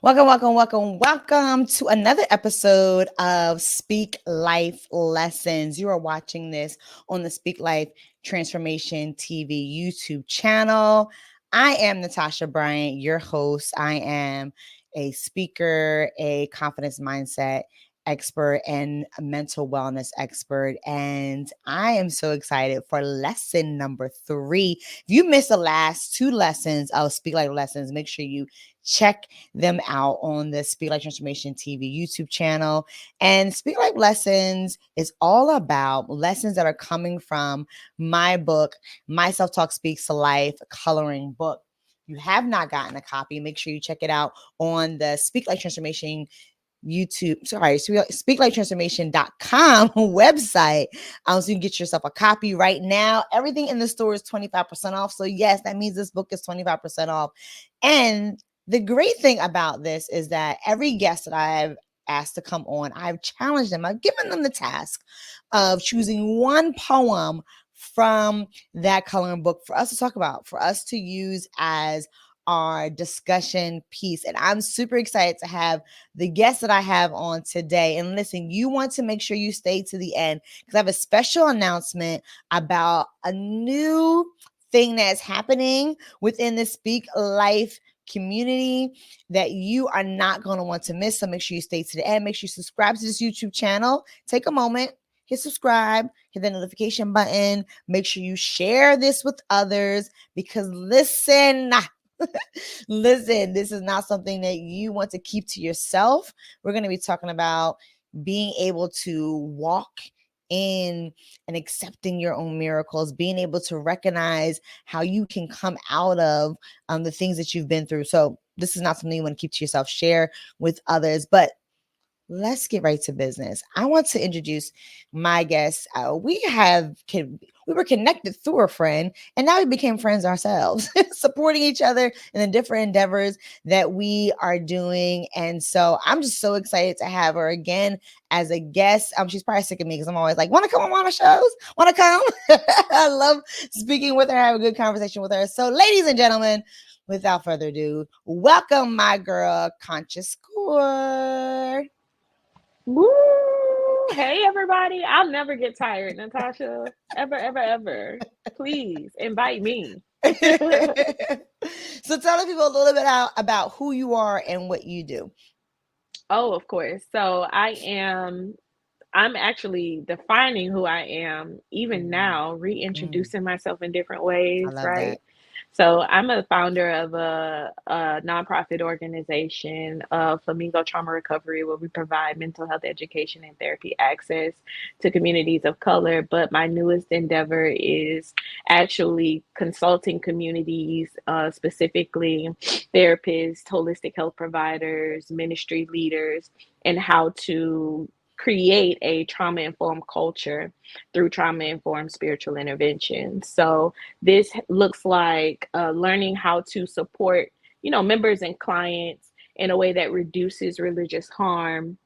Welcome to another episode of Speak Life Lessons. You are watching this on the Speak Life Transformation TV YouTube channel. I am Natasha Bryant, your host. I am a speaker, a confidence mindset expert, and a mental wellness expert. And I am so excited for lesson number 3. If you missed the last 2 lessons of Speak Life Lessons, make sure you check them out on the Speak Life Transformation TV YouTube channel. And Speak Life Lessons is all about lessons that are coming from my book, My Self-Talk Speaks to Life coloring book. If you have not gotten a copy, make sure you check it out on the Speak Life Transformation speaklifetransformation.com website. So you can get yourself a copy right now. Everything in the store is 25% off. So yes, that means this book is 25% off. And the great thing about this is that every guest that I've asked to come on, I've challenged them. I've given them the task of choosing one poem from that coloring book for us to talk about, for us to use as our discussion piece. And I'm super excited to have the guests that I have on today. And listen, you want to make sure you stay to the end because I have a special announcement about a new thing that's happening within the Speak Life community that you are not going to want to miss. So make sure you stay to the end. Make sure you subscribe to this YouTube channel. Take a moment, hit subscribe, hit the notification button. Make sure you share this with others because listen, this is not something that you want to keep to yourself. We're going to be talking about being able to walk in and accepting your own miracles, being able to recognize how you can come out of the things that you've been through. So this is not something you want to keep to yourself, share with others. But let's get right to business. I want to introduce my guest. We were connected through a friend, and now we became friends ourselves, supporting each other in the different endeavors that we are doing. And so I'm just so excited to have her again as a guest. She's probably sick of me because I'm always like, want to come on one of shows? Want to come? I love speaking with her, have a good conversation with her. So, ladies and gentlemen, without further ado, welcome my girl, Conscious Coore. Woo! Hey, everybody. I'll never get tired, Natasha. Ever, ever, ever. Please invite me. So tell the people a little bit about who you are and what you do. Oh, of course. So I'm actually defining who I am, even now, Mm, reintroducing myself in different I ways, love right? that. So I'm a founder of a nonprofit organization, Flamingo Trauma Recovery, where we provide mental health education and therapy access to communities of color. But my newest endeavor is actually consulting communities, specifically therapists, holistic health providers, ministry leaders, and how to create a trauma informed culture through trauma informed spiritual intervention. So this looks like learning how to support, members and clients in a way that reduces religious harm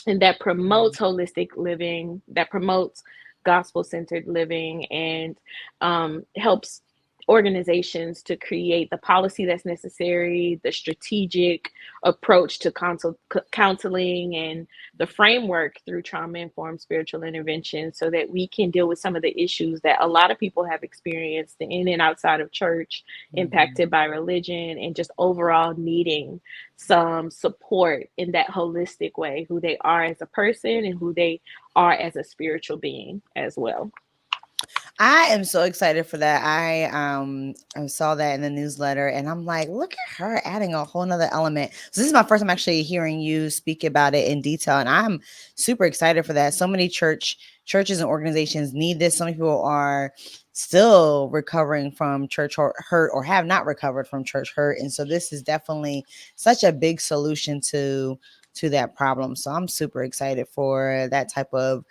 and that Mm, promotes holistic living, that promotes gospel centered living, and helps organizations to create the policy that's necessary, the strategic approach to counseling, and the framework through trauma informed spiritual intervention so that we can deal with some of the issues that a lot of people have experienced in and outside of church, mhm. impacted by religion, and just overall needing some support in that holistic way, who they are as a person and who they are as a spiritual being as well. I am so excited for that. I saw that in the newsletter and I'm like, look at her adding a whole nother element. So this is my first time actually hearing you speak about it in detail. And I'm super excited for that. So many churches and organizations need this. So many people are still recovering from church hurt or have not recovered from church hurt. And so this is definitely such a big solution to that problem. So I'm super excited for that type of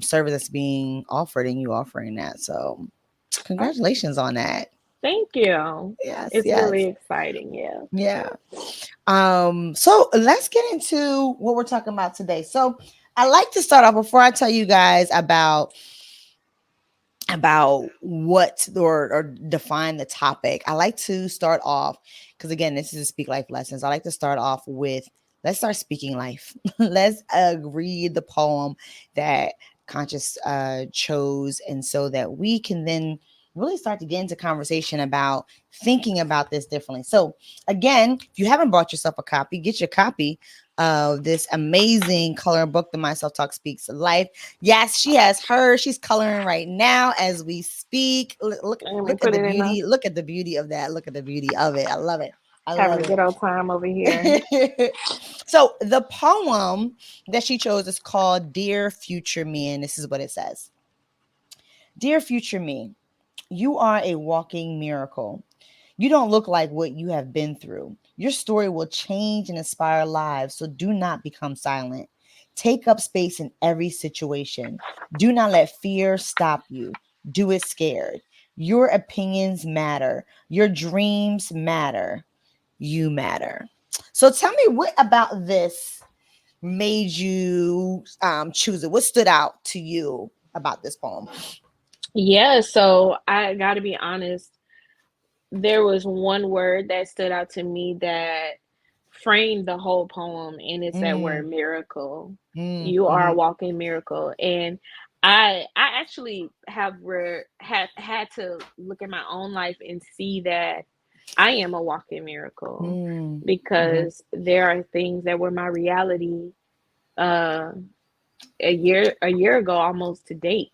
service that's being offered and you offering that. So Oh, congratulations on that. thank you. Yes, It's really yes. exciting. Yeah. Yeah. So let's get into what we're talking about today. So I like to start off before I tell you guys about about what or define the topic, I like to start off because again, this is Speak Life Lessons. I like to start off with let's start speaking life. Let's read the poem that Conscious chose, and so that we can then really start to get into conversation about thinking about this differently. So again, if you haven't bought yourself a copy, get your copy of this amazing coloring book, The My Self Talk Speaks Life. Yes, she has her. She's coloring right now as we speak. Look, Let me look at put the it in a beauty. Look at the beauty of that. Look at the beauty of it. I love it. I having love a good old time over here. it. So the poem that she chose is called Dear Future Me. And this is what it says. Dear future me, you are a walking miracle. You don't look like what you have been through. Your story will change and inspire lives, so do not become silent. Take up space in every situation. Do not let fear stop you. Do it scared. Your opinions matter. Your dreams matter. You matter. So tell me, what about this made you choose it? What stood out to you about this poem? Yeah, so I got to be honest, there was one word that stood out to me that framed the whole poem, and it's that word Mm, miracle. You are a mhm, walking miracle. And I actually have had to look at my own life and see that I am a walking miracle, mm, mhm. because there are things that were my reality uh a year ago, almost to date,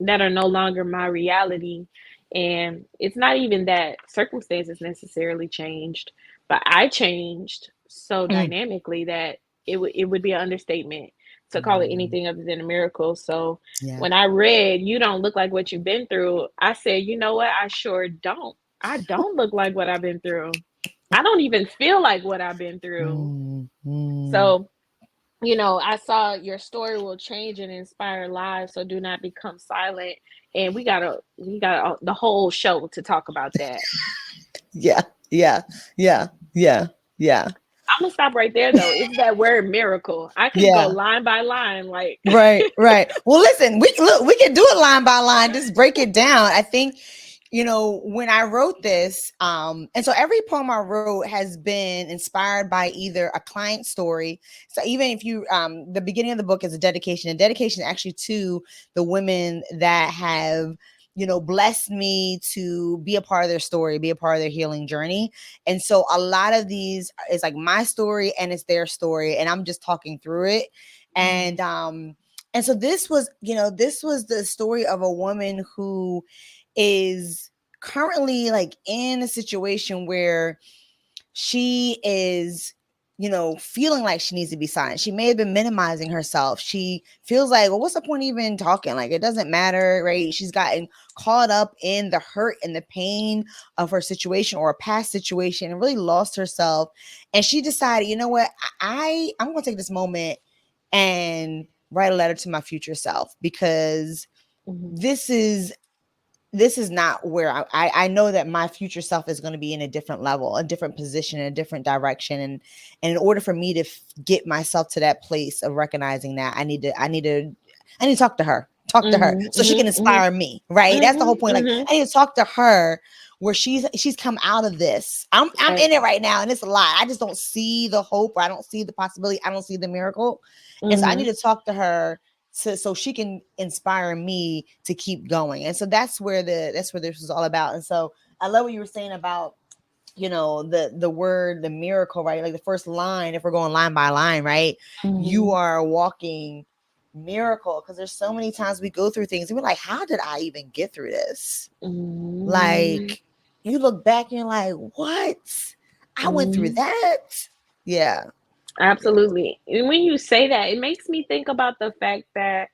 that are no longer my reality. And it's not even that circumstances necessarily changed, but I changed so Mm. dynamically that it would be an understatement to call it Mm, anything other than a miracle. So yeah. when I read, "You don't look like what you've been through," I said, you know what? I sure don't. I don't look like what I've been through. I don't even feel like what I've been through. Mm, mm. So, I saw your story will change and inspire lives, so do not become silent. And we got the whole show to talk about that. Yeah, yeah, yeah, yeah, yeah, I'm gonna stop right there though. It's that word miracle. I could go yeah. line by line, like Right, right. Well, listen, we can do it line by line, just break it down. I think, when I wrote this, and so every poem I wrote has been inspired by either a client story. So even if you the beginning of the book is a dedication actually to the women that have blessed me to be a part of their story, be a part of their healing journey. And so a lot of these is like my story and it's their story, and I'm just talking through it. mm, And so this was the story of a woman who is currently like in a situation where she is feeling like she needs to be silent. She may have been minimizing herself. She feels like, well, what's the point even talking? Like, it doesn't matter, right? She's gotten caught up in the hurt and the pain of her situation or a past situation and really lost herself. And she decided, you know what, I'm gonna take this moment and write a letter to my future self, because mm, this is this is not where I know that my future self is going to be in a different level, a different position, a different direction. And in order for me to get myself to that place of recognizing that, I need to talk to her mm, so she can mm, inspire me. Right. That's the whole mm, point. Like, mm, I need to talk to her where she's come out of this. I'm right, in it right now and it's a lot. I just don't see the hope, or I don't see the possibility. I don't see the miracle. And so I need mm, to talk to her so she can inspire me to keep going. And so that's where this was all about. And so I love what you were saying about the word, the miracle, right? Like the first line, if we're going line by line, right? You mm, are a walking miracle, because there's so many times we go through things and we're like, how did I even get through this? mm, Like, you look back and you're like, what? I went through mm. that. Yeah. Yeah. Absolutely. And when you say that, it makes me think about the fact that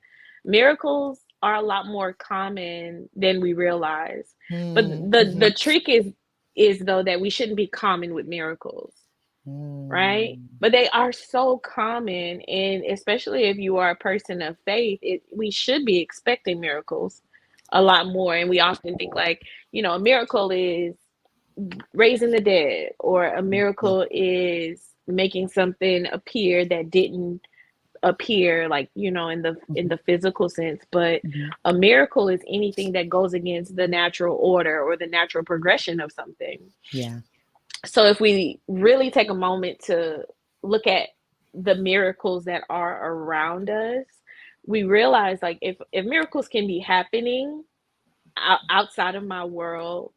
miracles are a lot more common than we realize. But the Mm-hmm. trick is though that we shouldn't be common with miracles, right? Mm. But they are so common, and especially if you are a person of faith, we should be expecting miracles a lot more. And we often think like, a miracle is raising the dead, or a Yeah. miracle is making something appear that didn't appear, like, you know, in Mhm, the physical sense, but mhm. a miracle is anything that goes against the natural order or the natural progression of something. Yeah. So if we really take a moment to look at the miracles that are around us, we realize, like, if miracles can be happening outside of my world,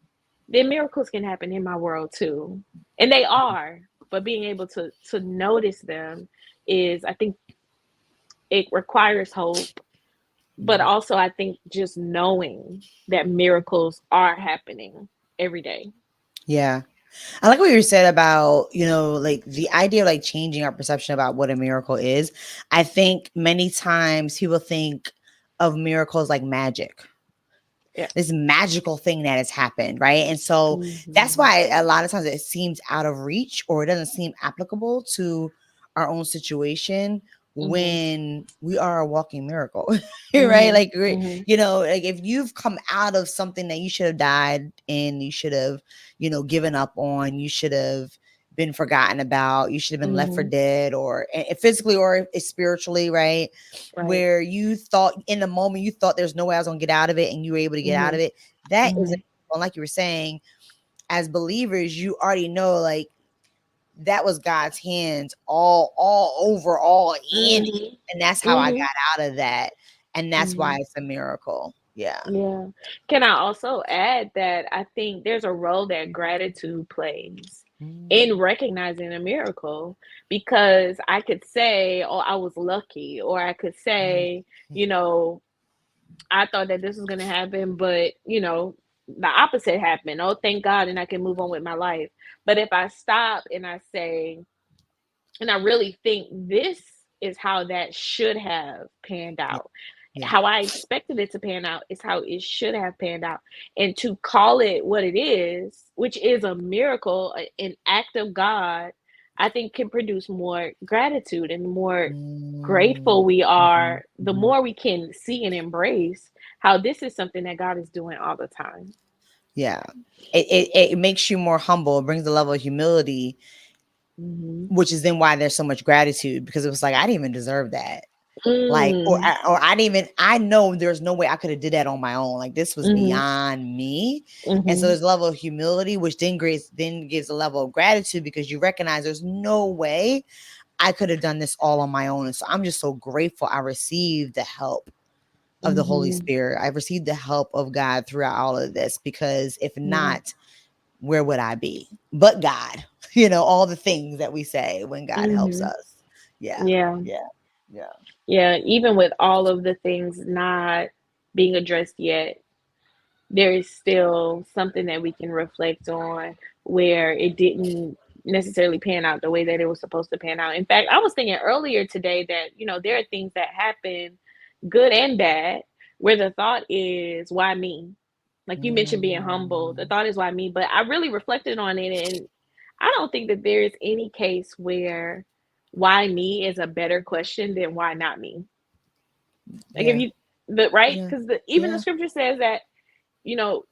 then miracles can happen in my world too. And they are, but being able to notice them is, I think, it requires hope, but Mhm. also I think just knowing that miracles are happening every day. Yeah. I like what you said about, like the idea of like changing our perception about what a miracle is. I think many times people think of miracles like magic, Yeah. this magical thing that has happened, right? And so that's Mhm. why a lot of times it seems out of reach or it doesn't seem applicable to our own situation Mhm. when we are a walking miracle, right? Mhm. Like, Mhm. like if you've come out of something that you should have died in, you should have, given up on, you should have been forgotten about, you should have been left for Mhm. dead, or physically or spiritually, right? Right. Where you thought in the moment you thought there's no way I was gonna get out of it, and you were able to get out of Mhm. it. That is, Mhm. well, like you were saying, as believers, you already know, like that was God's hands all over, all in it, Mhm. and that's how I Mhm. got out of that, and that's why Mhm. it's a miracle. Yeah. Yeah. Can I also add that I think there's a role that gratitude plays in Mm, recognizing a miracle, because I could say, "Oh, I was lucky," or I could mm, say, mm, you know, "I thought that this was going to happen, but, you know, the opposite happened. Oh, thank God, and I can move on with my life." But if I stop and I say, and I really think this is how that should have panned yeah, out. yeah. How I expected it to pan out is how it should have panned out. And to call it what it is, which is a miracle, an act of God, I think can produce more gratitude. And the more Mm, grateful we mhm, are, the mhm. more we can see and embrace how this is something that God is doing all the time. Yeah. It makes you more humble. It brings a level of humility, Hmm. which is then why there's so much gratitude, because it was like I didn't even deserve that. Like, Mm. or I didn't even, I know there's no way I could have did that on my own. Like this was Hmm. beyond me. And so Hmm. there's a level of humility, which then gives a level of gratitude, because you recognize there's no way I could have done this all on my own. And so I'm just so grateful I received the help of the Holy Hmm. Spirit. I've received the help of God throughout all of this, because if Yeah. not, where would I be? But God, all the things that we say when God helps Hmm. us. Yeah. Yeah. Yeah. Yeah. Yeah. Even with all of the things not being addressed yet, there is still something that we can reflect on where it didn't necessarily pan out the way that it was supposed to pan out. In fact, I was thinking earlier today that, you know, there are things that happen, good and bad, where the thought is, why me? Like you mentioned being humble. The Mm, thought is, why me? But I really reflected on it, and I don't think that there is any case where why me is a better question than why not me. Like if yeah. you the right, Yeah. because even the Yeah. scripture says that, you know,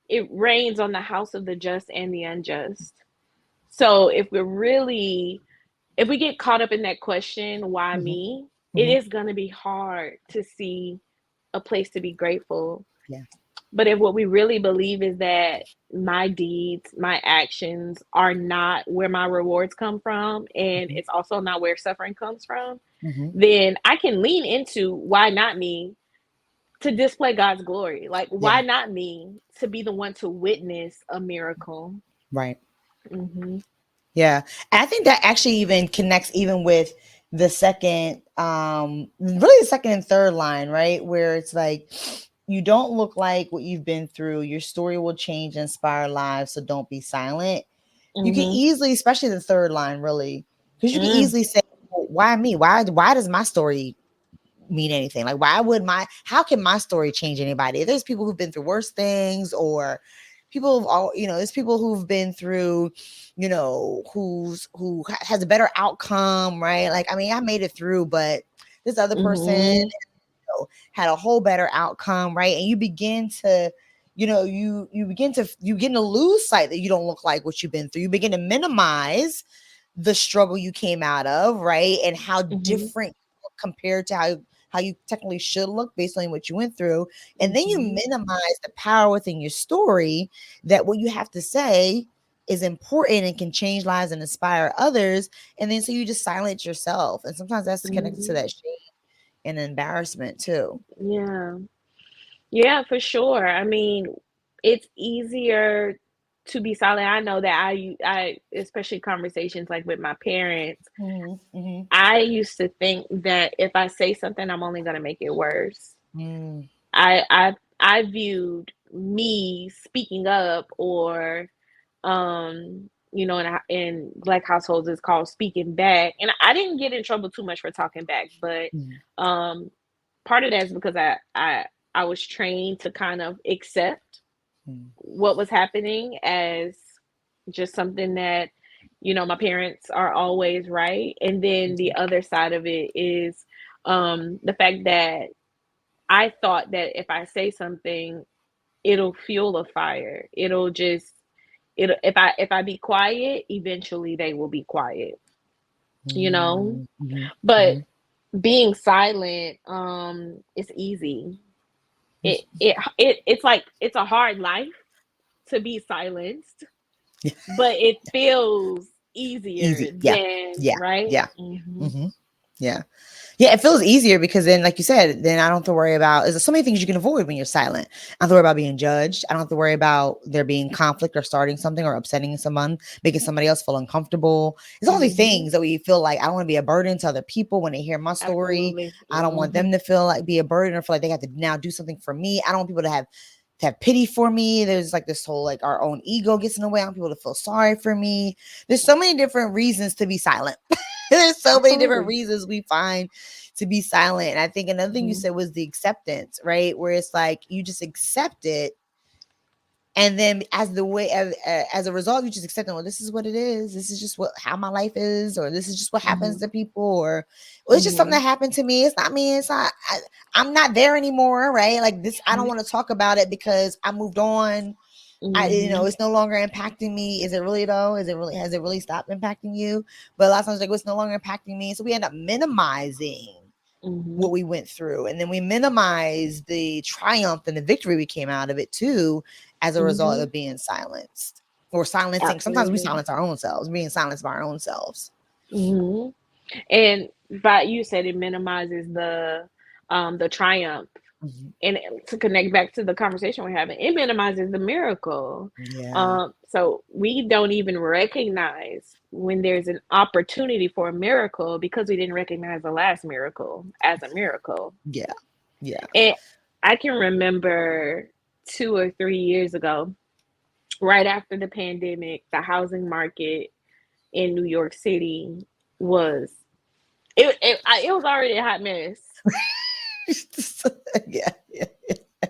it rains on the house of the just and the unjust. So if we get caught up in that question, why Mhm. me, it Mhm. is going to be hard to see a place to be grateful. Yeah. But if what we really believe is that my deeds, my actions are not where my rewards come from, and Mhm. it's also not where suffering comes from, Mhm. then I can lean into why not me to display God's glory. Like, Yeah. why not me to be the one to witness a miracle? Right. Hmm. Yeah. And I think that actually even connects even with the second, really the second and third line, right? Where it's like, you don't look like what you've been through. Your story will change and inspire lives. So don't be silent. You can Hmm. easily, especially the third line, really, because you can Mm. easily say, well, why me? Why does my story mean anything? Like, how can my story change anybody? There's people who've been through worse things, or people who've all, there's people who've been through, has a better outcome, right? Like, I mean, I made it through, but this other person Hmm. had a whole better outcome, right? And you begin to, you begin to lose sight that you don't look like what you've been through. You begin to minimize the struggle you came out of, right? And how Hmm. different compared to how you technically should look based on what you went through. And then you Mhm. minimize the power within your story, that what you have to say is important and can change lives and inspire others. And then so you just silence yourself. And sometimes that's connected to Mhm. that shame and embarrassment too. Yeah. Yeah, for sure. I mean, it's easier to be silent. I know that I especially conversations like with my parents, Mhm, mhm, I used to think that if I say something, I'm only gonna make it worse. mm, I viewed me speaking up or in black households it's called speaking back. And I didn't get in trouble too much for talking back, but mm, um part of that is because I was trained to kind of accept mm, what was happening as just something that, my parents are always right. And then the mhm, other side of it is the fact that I thought that if I say something, it'll fuel a fire. If I be quiet, eventually they will be quiet, you know? mm, mhm, But mhm. being silent, is easy. It Mm. it it's like it's a hard life to be silenced, but it feels easier Easy. Yeah. than, Yeah. right? Yeah. Mhm. Hmm. Yeah. Yeah, it feels easier because then, like you said, then I don't have to worry about. There's so many things you can avoid when you're silent. I don't have to worry about being judged. I don't have to worry about there being conflict or starting something or upsetting someone, making somebody else feel uncomfortable. It's all these Mhm. things that we feel like I don't want to be a burden to other people when they hear my story. Absolutely. I don't want them Mhm. to feel like be a burden or feel like they have to now do something for me. I don't want people to have pity for me. There's like this whole like our own ego gets in the way. I want people to feel sorry for me. There's so many different reasons to be silent. There's so many different Absolutely. reasons we find to be silent. And I think another thing you Mhm. said was the acceptance, right? Where it's like you just accept it, and then as a result, you just accept it. Well, this is what it is. This is just what how my life is, or this is just what happens Mhm. to people, or well, it's just something that Mhm. happened to me. It's not me. It's not. I'm not there anymore, right? Like this, I don't Mhm. want to talk about it because I moved on. Mhm. It's no longer impacting me. Is it really though? Is it really has it really stopped impacting you? But a lot of times like it's no longer impacting me. So we end up minimizing Mhm. what we went through. And then we minimize the triumph and the victory we came out of it too, as a result Mhm. of being silenced or silencing. Sometimes we Absolutely. silence our own selves, being silenced by our own selves. Mhm. And but you said it minimizes the triumph. Mhm. And to connect back to the conversation we're having, it minimizes the miracle. Yeah. So we don't even recognize when there's an opportunity for a miracle because we didn't recognize the last miracle as a miracle. Yeah. Yeah. And I can remember 2 or 3 years ago, right after the pandemic, the housing market in New York City was it was already a hot mess. Yeah. Yeah.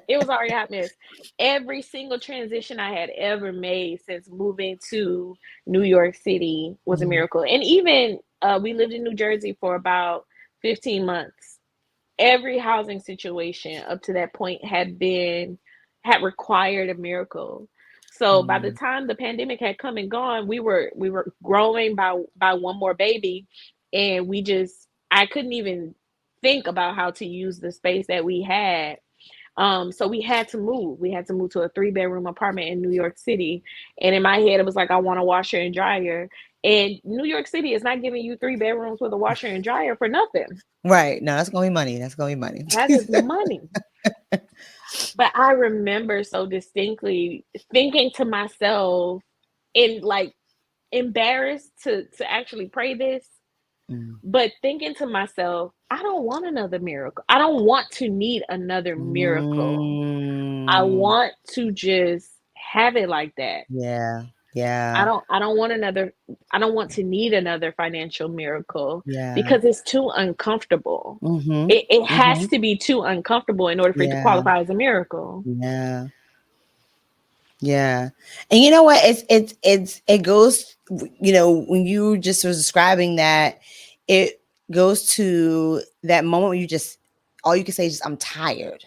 It was already a hot mess. Every single transition I had ever made since moving to New York City was a Mhm. miracle. And even we lived in New Jersey for about 15 months. Every housing situation up to that point had required a miracle. So by the Mm. time the pandemic had come and gone, we were growing by one more baby, and I couldn't even think about how to use the space that we had. So we had to move. We had to move to a 3 bedroom apartment in New York City. And in my head, it was like, I want a washer and dryer. And New York City is not giving you 3 bedrooms with a washer and dryer for nothing. Right. No, that's gonna be money. That's gonna be money. That is money. But I remember so distinctly thinking to myself, and like embarrassed to actually pray this, Mm. but thinking to myself, I don't want another miracle. I don't want to need another miracle. I Mm. want to just have it like that. Yeah. I Yeah. don't I don't want another I don't want to need another financial miracle Yeah. because it's too uncomfortable. Mhm. It has Mhm. to be too uncomfortable in order for it to Yeah. qualify as a miracle. Yeah. Yeah. And you know what? It goes, when you just was describing that, it goes to that moment when you just all you can say is just I'm tired.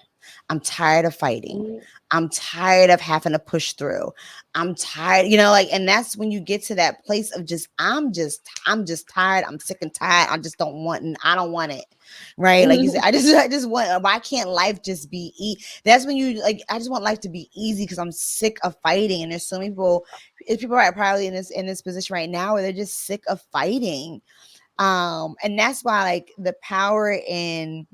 I'm tired of fighting. Mhm. I'm tired of having to push through. I'm tired, like, and that's when you get to that place of just, I'm just tired. I'm sick and tired. I just don't want, and I don't want it. Right. Like you said, I just want, why can't life just be, that's when you like, I just want life to be easy because I'm sick of fighting. And there's so many people, people are probably in this position right now where they're just sick of fighting. And that's why, like, the power in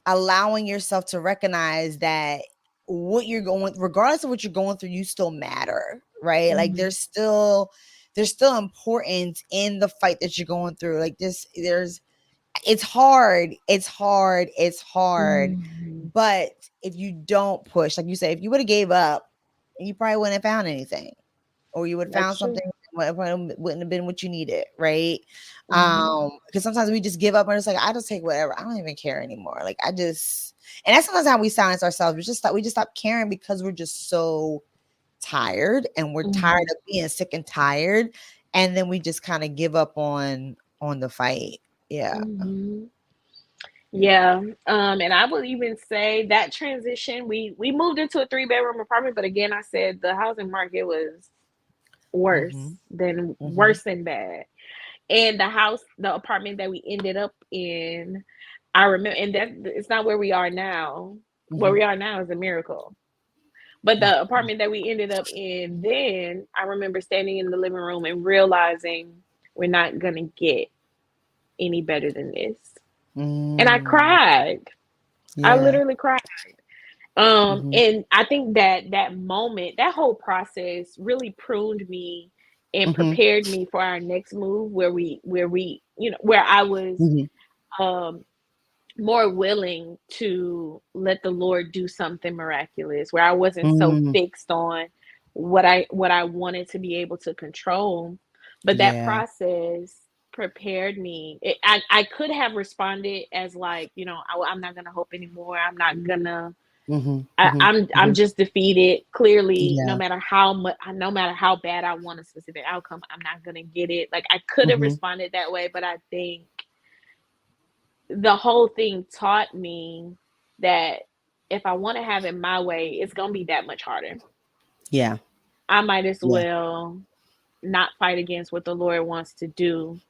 allowing yourself to recognize that what you're going, regardless of what you're going through, you still matter, right? Like, there's still importance in the fight that you're going through. Like, it's hard, it's hard. Mhm. But if you don't push, like you said, if you would have gave up, you probably wouldn't have found anything, or you would have found That's true. something that wouldn't have been what you needed, right? Mhm. Because sometimes we just give up and it's like, I just take whatever, I don't even care anymore. Like, and that's sometimes how we silence ourselves. We just stop caring because we're just so tired, and we're tired Mhm. of being sick and tired, and then we just kind of give up on the fight. Yeah. Mhm. Yeah. Yeah. And I would even say that transition, we moved into a 3-bedroom apartment, but again, I said the housing market was Mm-hmm. Mm-hmm. worse than bad. And the apartment that we ended up in, I remember, and that it's not where we are now. Where Mm-hmm. we are now is a miracle. But the Mm-hmm. apartment that we ended up in, then I remember standing in the living room and realizing we're not gonna get any better than this. And I Mm. cried. I Yeah. literally cried. Mm-hmm. And I think that that moment, that whole process really pruned me and Mm-hmm. prepared me for our next move where we, where I was Mm-hmm. um more willing to let the Lord do something miraculous, where I wasn't so Mm. fixed on what I wanted to be able to control. But that Yeah. process prepared me. I could have responded as like, I'm not gonna hope anymore. I'm not gonna. Mm-hmm. I, Mm-hmm. I'm Mm-hmm. I'm just defeated. Clearly, no Yeah. matter how much, no matter how bad I want a specific outcome, I'm not gonna get it. Like, I could have Mm-hmm. responded that way, but I think the whole thing taught me that if I want to have it my way, it's going to be that much harder. Yeah. I might as Yeah. well not fight against what the Lord wants to do.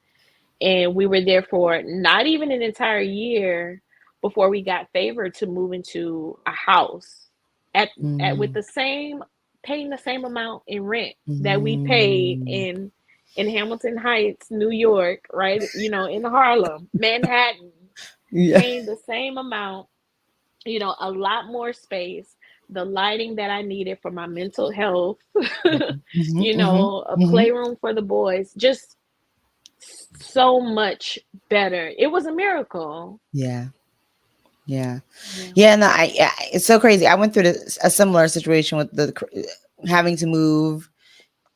And we were there for not even an entire year before we got favored to move into a house at with Mm. the same paying the same amount in rent that we paid Mm. in Hamilton Heights, New York, right? In Harlem, Manhattan, Yeah. paying the same amount, a lot more space, the lighting that I needed for my mental health, Mm-hmm. Mm-hmm. a Mm-hmm. playroom for the boys, just so much better. It was a miracle. Yeah. Yeah. Yeah. Yeah. No, it's so crazy. I went through a similar situation with having to move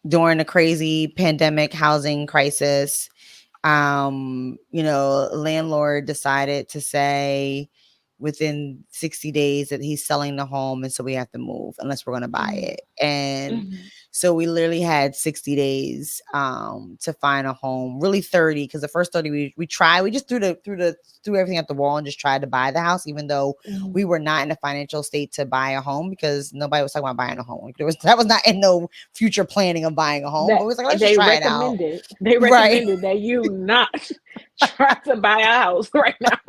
during a crazy pandemic housing crisis. Landlord decided to say within 60 days that he's selling the home, and so we have to move unless we're going to buy Mm-hmm. it. And Mm-hmm. so we literally had 60 days to find a home, really 30, because the first 30 we just threw everything at the wall and just tried to buy the house, even though Mm-hmm. we were not in a financial state to buy a home, because nobody was talking about buying a home. Like, that was not in no future planning of buying a home, but That we was like, let's just they try it out. recommended. They Right. recommended that you not try to buy a house right now.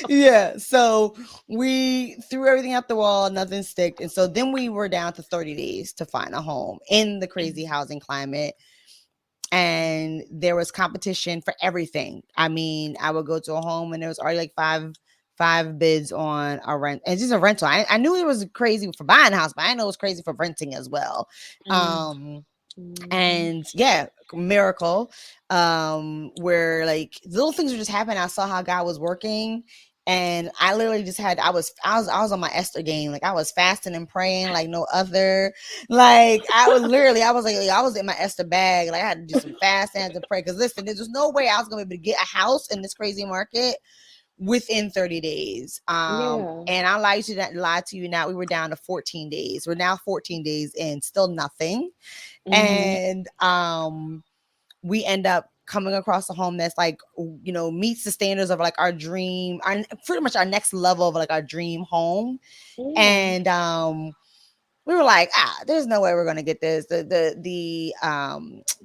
Yeah. So we threw everything out the wall, nothing sticked. And so then we were down to 30 days to find a home in the crazy housing climate. And there was competition for everything. I mean, I would go to a home and there was already like five bids on a rent. And just a rental. I knew it was crazy for buying a house, but I know it was crazy for renting as well. Um Mm-hmm. and yeah, miracle, where like little things were just happening. I saw how God was working, and I literally just had I was on my Esther game. Like, I was fasting and praying like no other. Like, I was like, I was in my Esther bag. Like, I had to do some fasting, I had to pray, because listen, there's just no way I was gonna be able to get a house in this crazy market within 30 days. Yeah. And I lie to you now, we were down to 14 days. We're now 14 days in, still nothing. Mm-hmm. And we end up coming across a home that's like, meets the standards of like our dream, our pretty much our next level of like our dream home. Yeah. And we were like, there's no way we're gonna get this. The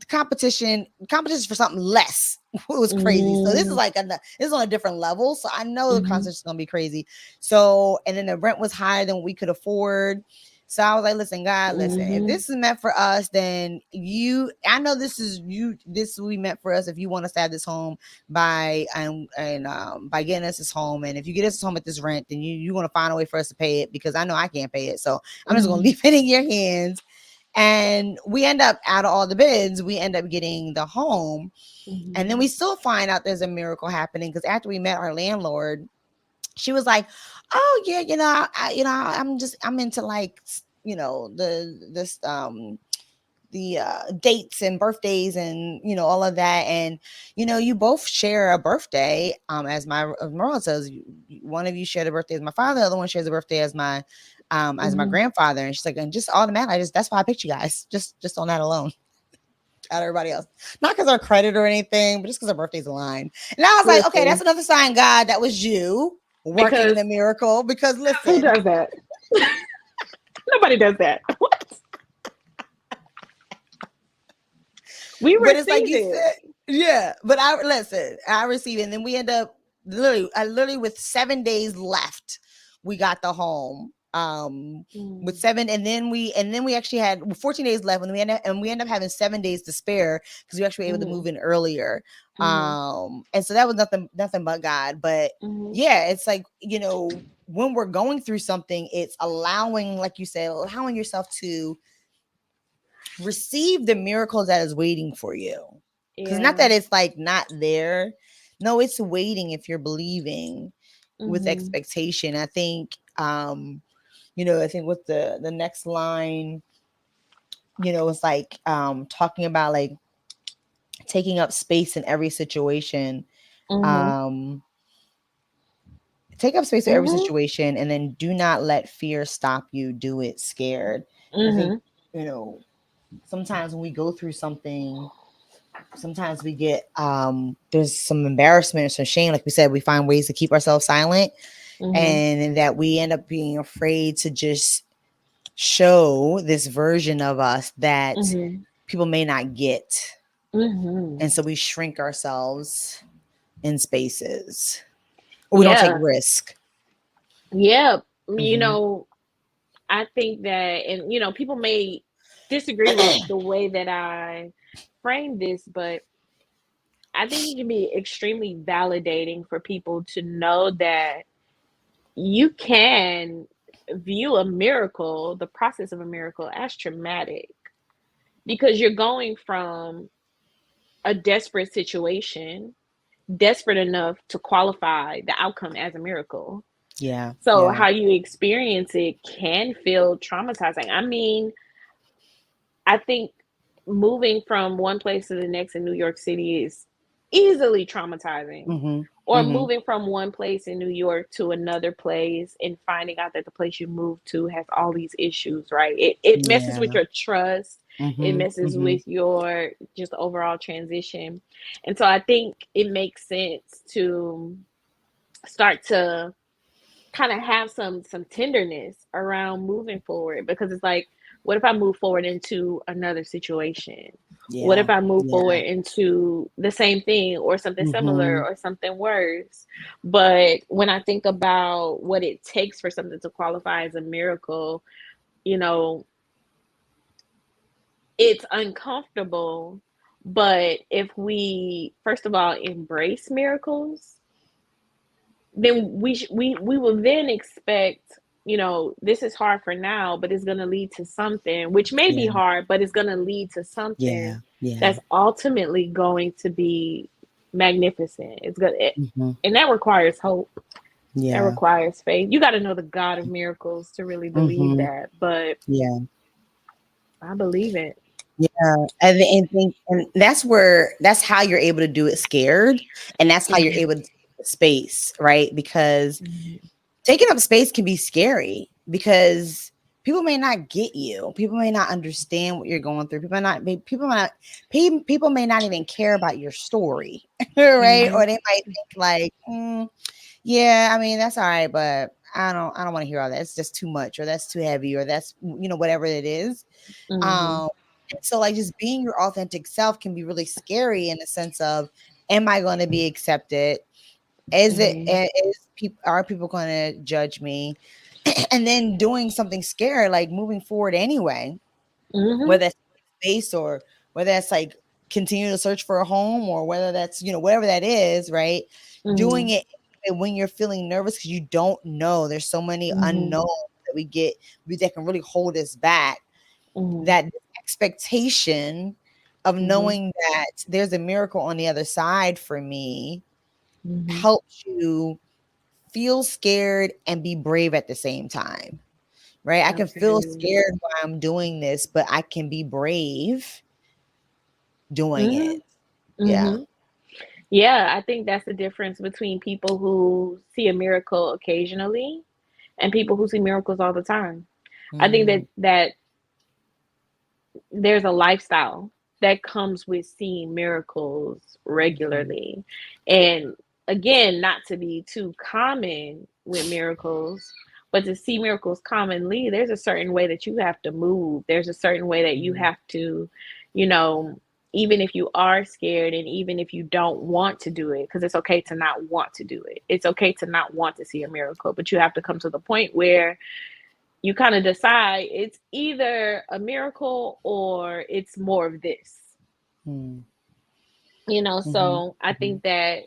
competition for something less was crazy. So this is Mm, like this is on a different level. So I know the mhm, concert is gonna be crazy. So and then the rent was higher than we could afford. So I was like, listen, God, listen, if mhm, this is meant for us, then I know this will be meant for us if you want us to have this home by getting us this home. And if you get us this home at this rent, then you're gonna find a way for us to pay it because I know I can't pay it. So I'm just gonna mhm, leave it in your hands. And we end up out of all the bids, we end up getting the home. And then mhm, we still find out there's a miracle happening because after we met our landlord, she was like, "Oh yeah, I'm into like the dates and birthdays and all of that, and you both share a birthday as my relatives. One of you share the birthday as my father, the other one shares a birthday as my mhm. grandfather." And she's like, and just automatically, that's why I picked you guys, just on that alone, out of everybody else, not because our credit or anything, but just because our birthdays align. And I was like, okay, that's Listen, another sign, God, that was you working in because a miracle. Because who listen, does that? Nobody does that. We but it's like receive you it. said, yeah. But I listen, I receive it, and then we end up literally with 7 days left, we got the home. With Mm, seven, and then we actually had 14 days left, and we end up having 7 days to spare because we actually were able to move mhm, in earlier. mhm, And so that was nothing but God. But mhm. yeah, it's like when we're going through something, it's allowing, like you said, allowing yourself to receive the miracle that is waiting for you. Because not Yeah. that it's like not there. No, it's waiting if you're believing with Mhm, expectation. I think with the next line, it's like talking about like taking up space in every situation. mhm, Um take up space in every mhm, situation, and then do not let fear stop you. Do it scared. I think, mhm, you know, sometimes when we go through something, sometimes we get there's some embarrassment or some shame, like we said, we find ways to keep ourselves silent, mhm. and that we end up being afraid to just show this version of us that Mhm. people may not get, Mhm. and so we shrink ourselves in spaces, or we don't take Yeah. risk. Yeah. You Hmm. know, I think that, and people may disagree with the way that I frame this, but I think it can be extremely validating for people to know that you can view a miracle, the process of a miracle, as traumatic because you're going from a desperate situation, desperate enough to qualify the outcome as a miracle. Yeah, So, yeah. how you experience it can feel traumatizing. I mean, I think moving from one place to the next in New York City is easily traumatizing. Hmm. Or Hmm. moving from one place in New York to another place and finding out that the place you moved to has all these issues, right? It messes with Yeah. your trust. It Hmm. messes Hmm. with your just overall transition. And so I think it makes sense to start to kind of have some tenderness around moving forward because it's like, what if I move forward into another situation? What Yeah. if I move Yeah. forward into the same thing or something similar Hmm. or something worse? But when I think about what it takes for something to qualify as a miracle, you know, it's uncomfortable. But if we, first of all, embrace miracles, then we will then expect, this is hard for now, but it's going to lead to something which may be Yeah. hard, but it's going to lead to something Yeah. Yeah. that's ultimately going to be magnificent. Hmm. And that requires hope. That Yeah. requires faith. You got to know the God of miracles to really believe Hmm. that, but Yeah. I believe it. Yeah, and that's how you're able to do it scared, and that's how you're Mhm. able to take up space, right? Because Mhm. taking up space can be scary because people may not get you, people may not understand what you're going through, people may not even care about your story, right? Or Mhm. they might think like, yeah, I mean, that's all right, but I don't want to hear all that. It's just too much, or that's too heavy, or that's, whatever it is. Mhm. Um, and so like just being your authentic self can be really scary in the sense of, am I going to be accepted? Mhm. Is people, are people going to judge me? And then doing something scary, like moving forward anyway, Mhm. whether that's space, or whether that's like continue to search for a home, or whether that's, whatever that is, right? Doing Mhm. it when you're feeling nervous because you don't know. There's so many Mhm. unknowns that that can really hold us back. Mhm. That expectation of Mhm. knowing that there's a miracle on the other side for me Mhm. helps you feel scared and be brave at the same time, right? I can feel Absolutely. scared while I'm doing this, but I can be brave doing it. Mhm. Yeah. Mhm. Yeah, I think that's the difference between people who see a miracle occasionally and people who see miracles all the time. I think that Mm, there's a lifestyle that comes with seeing miracles mhm, regularly. And again, not to be too common with miracles, but to see miracles commonly, there's a certain way that you have to move. There's a certain way that you mhm, have to, you know, even if you are scared and even if you don't want to do it, because it's okay to not want to do it. It's okay to not want to see a miracle, but you have to come to the point where you kind of decide it's either a miracle or it's more of this, mm, mhm, so I mhm. think that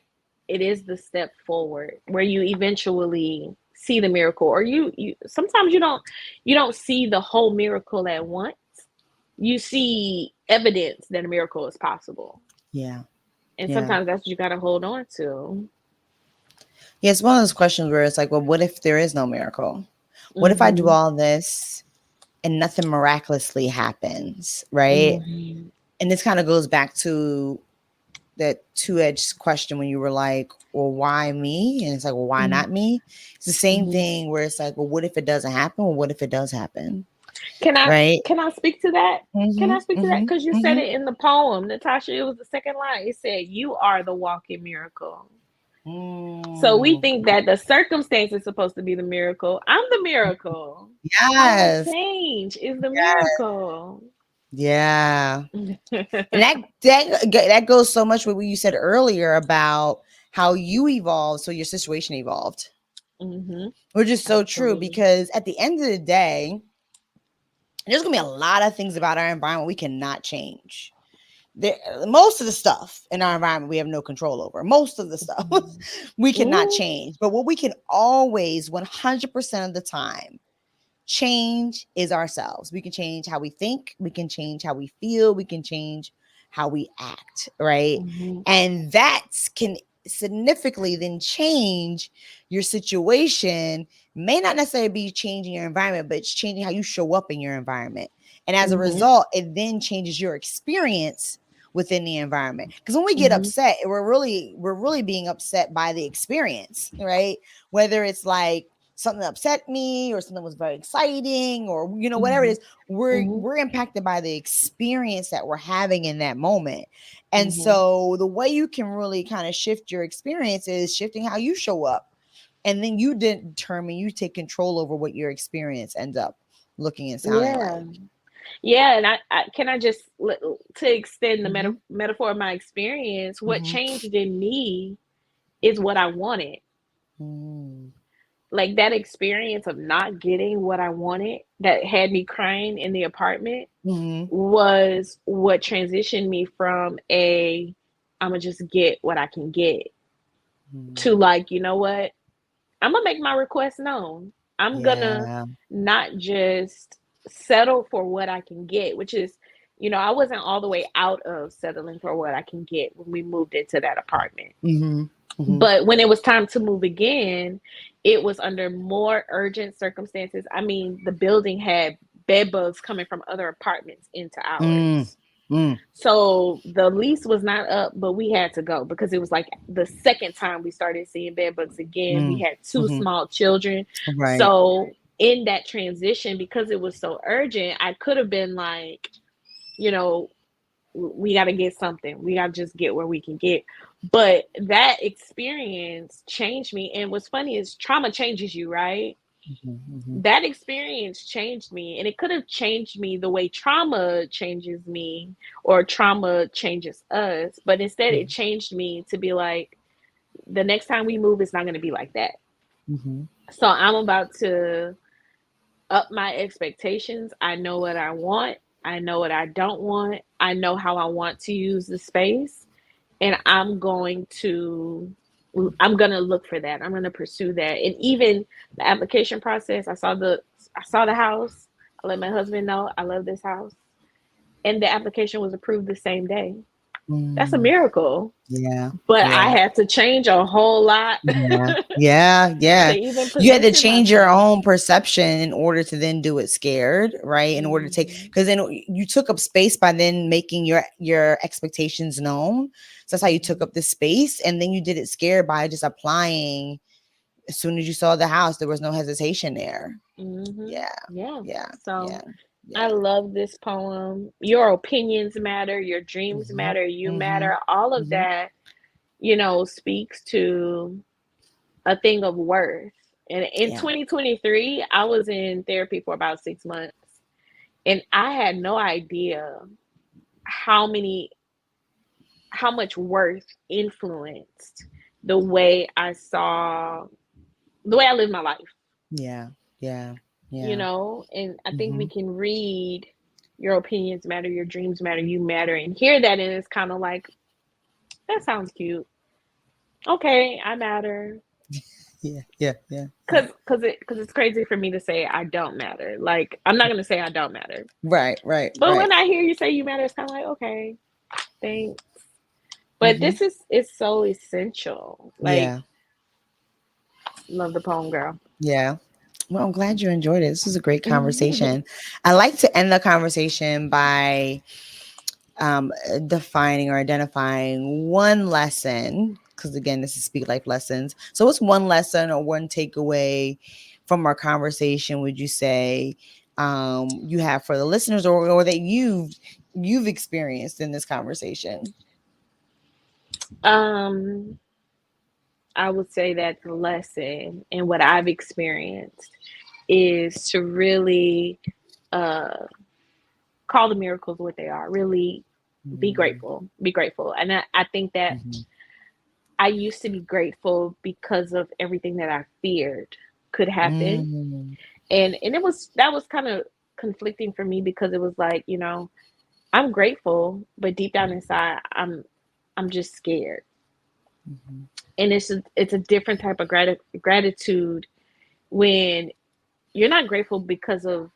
it is the step forward where you eventually see the miracle, or you sometimes you don't see the whole miracle at once. You see evidence that a miracle is possible, Yeah. and Yeah. sometimes that's what you got to hold on to. Yeah. It's one of those questions where it's like, well, what if there is no miracle? What if I do Mhm. all this and nothing miraculously happens? Right. Mhm. And this kind of goes back to that two-edged question when you were like, well, why me? And it's like, well, why Mhm. not me? It's the same Mhm. thing where it's like, well, what if it doesn't happen? Well, what if it does happen? Can I Right. can I speak to that? Can Mm-hmm. I speak to that? Mm-hmm. Because you said Mm-hmm. it in the poem, Natasha. It was the second line. It said, "You are the walking miracle." So we Mm. think that the circumstance is supposed to be the miracle. I'm the miracle. My Yes. change is the Yes. miracle. Yeah. And that goes so much with what you said earlier about how you evolved, so your situation evolved. Mhm. Which is so true Absolutely. because at the end of the day, there's gonna be a lot of things about our environment we cannot change. There, most of the stuff in our environment we have no control over. Most of the stuff Mhm. we cannot Ooh. change. But what we can always 100% of the time change is ourselves. We can change how we think, we can change how we feel, we can change how we act, right? Mhm. And that can significantly then change your situation. May not necessarily be changing your environment, but it's changing how you show up in your environment. And as a Mhm. result, it then changes your experience within the environment. Because when we get Mhm. upset, we're really being upset by the experience, right? Whether it's like something upset me or something was very exciting, or whatever it Mhm. is, we're Mhm. we're impacted by the experience that we're having in that moment. And Mhm. so the way you can really kind of shift your experience is shifting how you show up, and then you take control over what your experience ends up looking and sounding Yeah. like. Yeah, and I just to extend the Hmm. metaphor of my experience. What Hmm. changed in me is what I wanted. Hmm. Like that experience of not getting what I wanted that had me crying in the apartment Hmm. was what transitioned me from a I'm gonna just get what I can get to, like, you know what? I'm gonna make my request known. I'm gonna Yeah. not just settle for what I can get, which is, I wasn't all the way out of settling for what I can get when we moved into that apartment. Hmm. Hmm. But when it was time to move again, it was under more urgent circumstances. I mean, the building had bed bugs coming from other apartments into Mm. ours. Mm. So the lease was not up, but we had to go because it was like the second time we started seeing bed bugs again. We Mm. had two Hmm. small children. Right. So in that transition, because it was so urgent, I could have been like, you know, we got to get something. We got to just get where we can get. But that experience changed me. And what's funny is trauma changes you, right? Mm-hmm. That experience changed me, and it could have changed me the way trauma changes me or trauma changes us, but instead it changed me to be like, the next time we move, it's not going to be like that. Mm-hmm. So I'm about to up my expectations. I know what I want, I know what I don't want, I know how I want to use the space, and I'm going to look for that. I'm going to pursue that. And even the application process, I saw the house. I let my husband know I love this house, and the application was approved the same day. That's a Mm. miracle. Yeah. But I Yeah. had to change a whole lot Yeah. Yeah. to Yeah. even You had to position change your myself. own perception in order to then do it scared, right? In order to take, Hmm. because then you took up space by then making your expectations known. So that's how you took Hmm. up the space, and then you did it scared by just applying. As soon as you saw the house, there was no hesitation there. Hmm. Yeah. Yeah. Yeah. So Yeah. I Yeah. love this poem. Your opinions matter, your dreams Mm-hmm. matter, you Mm-hmm. matter. All of Mm-hmm. that, speaks to a thing of worth. And in Yeah. 2023, I was in therapy for about 6 months, and I had no idea how many, how much worth influenced the way I saw, the way I live my life, Yeah. Yeah. Yeah. and I think Mm-hmm. we can read your opinions matter, your dreams matter, you matter, and hear that, and it's kind of like, that sounds cute. Okay, I matter. Yeah. Yeah. Yeah. Yeah. Cause it's crazy for me to say I don't matter. Like, I'm not gonna say I don't matter, Right. Right. but Right. when I hear you say you matter, it's kind of like, okay, thanks. But Mm-hmm. this is so essential. Like, Yeah. love the poem, girl. Yeah. Well, I'm glad you enjoyed it. This was a great conversation. I like to end the conversation by defining or identifying one lesson, because again, this is Speak Life Lessons. So, what's one lesson or one takeaway from our conversation would you say you have for the listeners, or that you've experienced in this conversation? um, I would say that the lesson and what I've experienced is to really uh, call the miracles what they are. Really be Mm-hmm. grateful. Be grateful. And I think that Mm-hmm. I used to be grateful because of everything that I feared could happen. Mm-hmm. And that was kind of conflicting for me, because it was like, I'm grateful, but deep down inside, I'm just scared. Mm-hmm. And it's a different type of gratitude when you're not grateful because of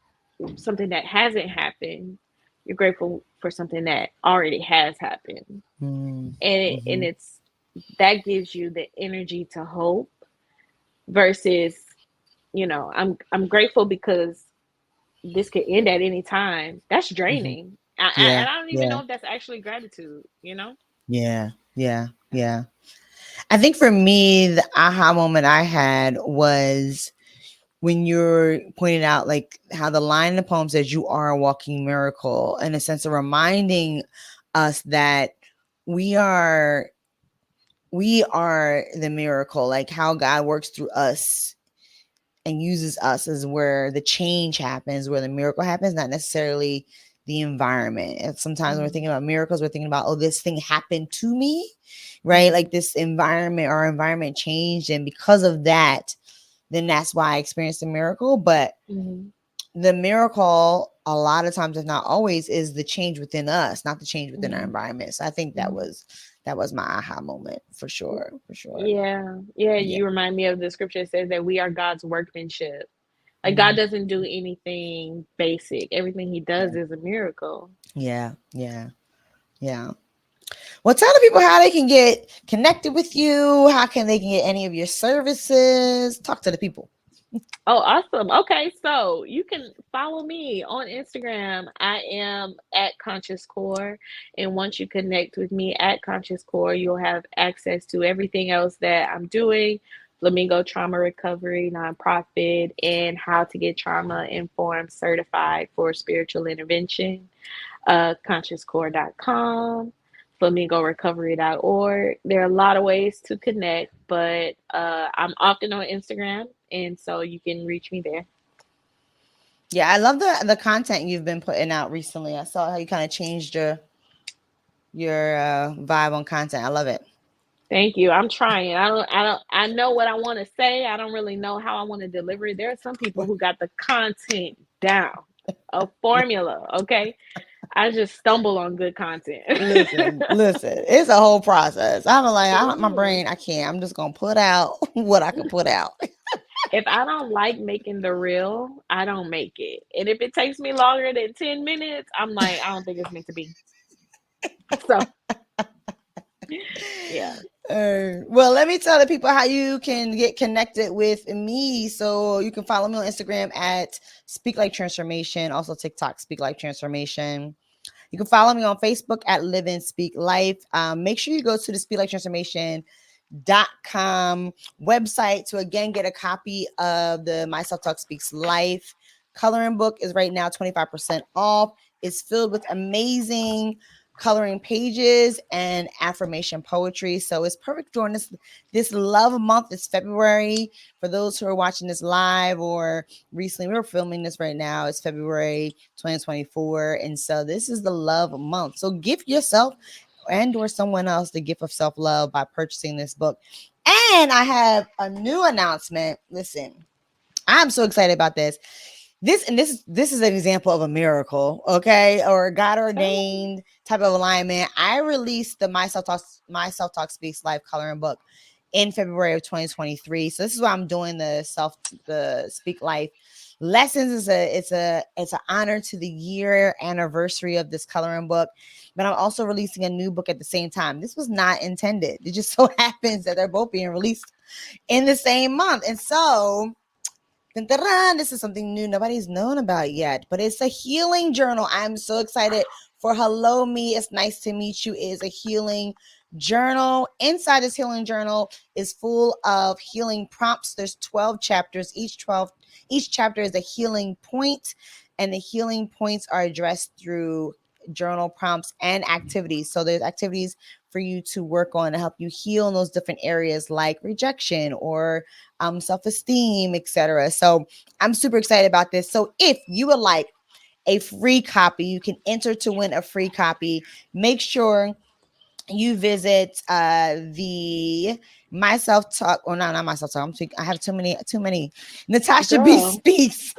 something that hasn't happened. You're grateful for something that already has happened, and Mm-hmm. it's that gives you the energy to hope versus, I'm grateful because this could end at any time. That's Mm-hmm. draining. Yeah. And I don't even Yeah. know if that's actually gratitude. Yeah. Yeah. Yeah. I think for me, the aha moment I had was when you're pointing out like how the line in the poem says you are a walking miracle, in a sense of reminding us that we are we are the miracle, like how God works through us and uses us is where the change happens, where the miracle happens, not necessarily the environment. And sometimes when we're Mm-hmm. thinking about miracles, we're thinking about, oh, this thing happened to me, right? Like this environment, our environment changed. And because of that, then that's why I experienced a miracle. But Mm-hmm. the miracle, a lot of times, if not always, is the change within us, not the change within our Mm-hmm. environment. So I think that was my aha moment for Mm-hmm. sure. For sure. Yeah, yeah. Yeah. You remind me of the scripture that says that we are God's workmanship. Like, God Mhm. doesn't do anything basic. Everything He does Yeah. is a miracle. Yeah. Yeah. Yeah. Well, tell the people how they can get connected with you. How can they get any of your services? Talk to the people. Oh, awesome. Okay, so you can follow me on Instagram. I am at Conscious Core. And once you connect with me at Conscious Core, you'll have access to everything else that I'm doing: Flamingo Trauma Recovery Nonprofit, and how to get trauma informed certified for spiritual intervention. Consciouscore.com, flamingorecovery.org. There are a lot of ways to connect, but I'm often on Instagram, and so you can reach me there. Yeah, I love the content you've been putting out recently. I saw how you kind of changed your vibe on content. I love it. Thank you. I'm trying. I know what I want to say. I don't really know how I want to deliver it. There are some people who got the content down, a formula. Okay. I just stumble on good content. Listen, it's a whole process. I'm like, It my is. brain, I can't. I'm just gonna put out what I can put out. If I don't like making the reel, I don't make it. And if it takes me longer than 10 minutes, I'm like, I don't think it's meant to be. So, yeah. Well, let me tell the people how you can get connected with me. So you can follow me on Instagram at Speak Like Transformation, also TikTok Speak Like Transformation. You can follow me on Facebook at Live and Speak Life. Make sure you go to the Speak Like Transformation.com website to again get a copy of the My Self Talk Speaks Life coloring book. Is right now 25% off. It's filled with amazing coloring pages and affirmation poetry. So it's perfect during this love month. It's February. For those who are watching this live or recently, we're filming this right now. It's February 2024. And so this is the love month. So gift yourself and or someone else the gift of self-love by purchasing this book. And I have a new announcement. Listen, I'm so excited about this. This is an example of a miracle, okay, or a God ordained type of alignment. I released the My Self Talk Speaks Life coloring book in February of 2023. So this is why I'm doing the Speak Life lessons. It's an honor to the year anniversary of this coloring book, but I'm also releasing a new book at the same time. This was not intended. It just so happens that they're both being released in the same month, and so dun, dun, dun, this is something new nobody's known about yet, but it's a healing journal. I'm so excited for Hello Me. It's nice to meet you. It is a healing journal. Inside this healing journal is full of healing prompts. There's 12 chapters. Each chapter is a healing point, and the healing points are addressed through journal prompts and activities. So there's activities for you to work on to help you heal in those different areas like rejection or self-esteem, etc. So I'm super excited about this. So if you would like a free copy, you can enter to win a free copy. Make sure you visit the myself talk or no, not myself talk. I have too many Natasha B Girl, Speaks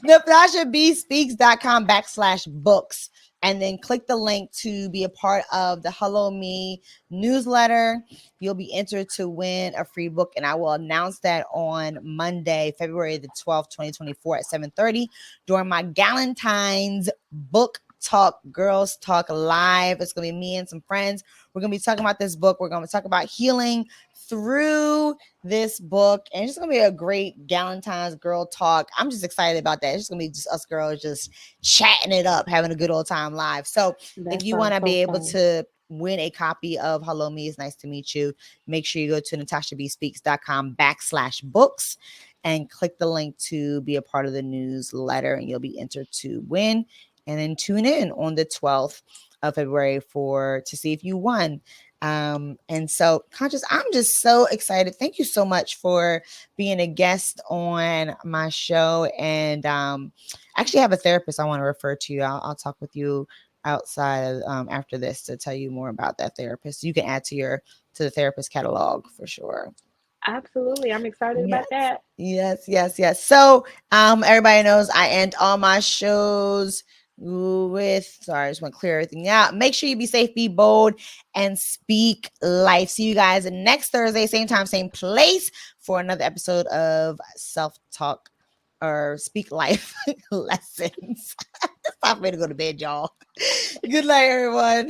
NatashaBspeaks.com/books, and then click the link to be a part of the Hello Me newsletter. You'll be entered to win a free book, and I will announce that on Monday, February the 12th, 2024 at 7:30 during my Galentine's book talk, girls talk live. It's gonna be me and some friends. We're gonna be talking about this book. We're gonna talk about healing through this book, and it's just gonna be a great Galentine's girl talk. I'm just excited about that. It's just gonna be just us girls just chatting it up, having a good old time live. So if that you want sounds to so be able fun. to win a copy of Hello Me, it's nice to meet you, make sure you go to natashabspeaks.com/books and click the link to be a part of the newsletter, and you'll be entered to win. And then tune in on the 12th of February to see if you won. And so, Conscious, I'm just so excited. Thank you so much for being a guest on my show. And I actually have a therapist I want to refer to you. I'll talk with you outside after this to tell you more about that therapist. You can add to the therapist catalog for sure. Absolutely. I'm excited Yes. about that. Yes. So, everybody knows I end all my shows with, sorry, I just want to clear everything out. Make sure you be safe, be bold, and speak life. See you guys next Thursday, same time, same place, for another episode of Self Talk or Speak Life Lessons. It's time for me to go to bed, y'all. Good night, everyone.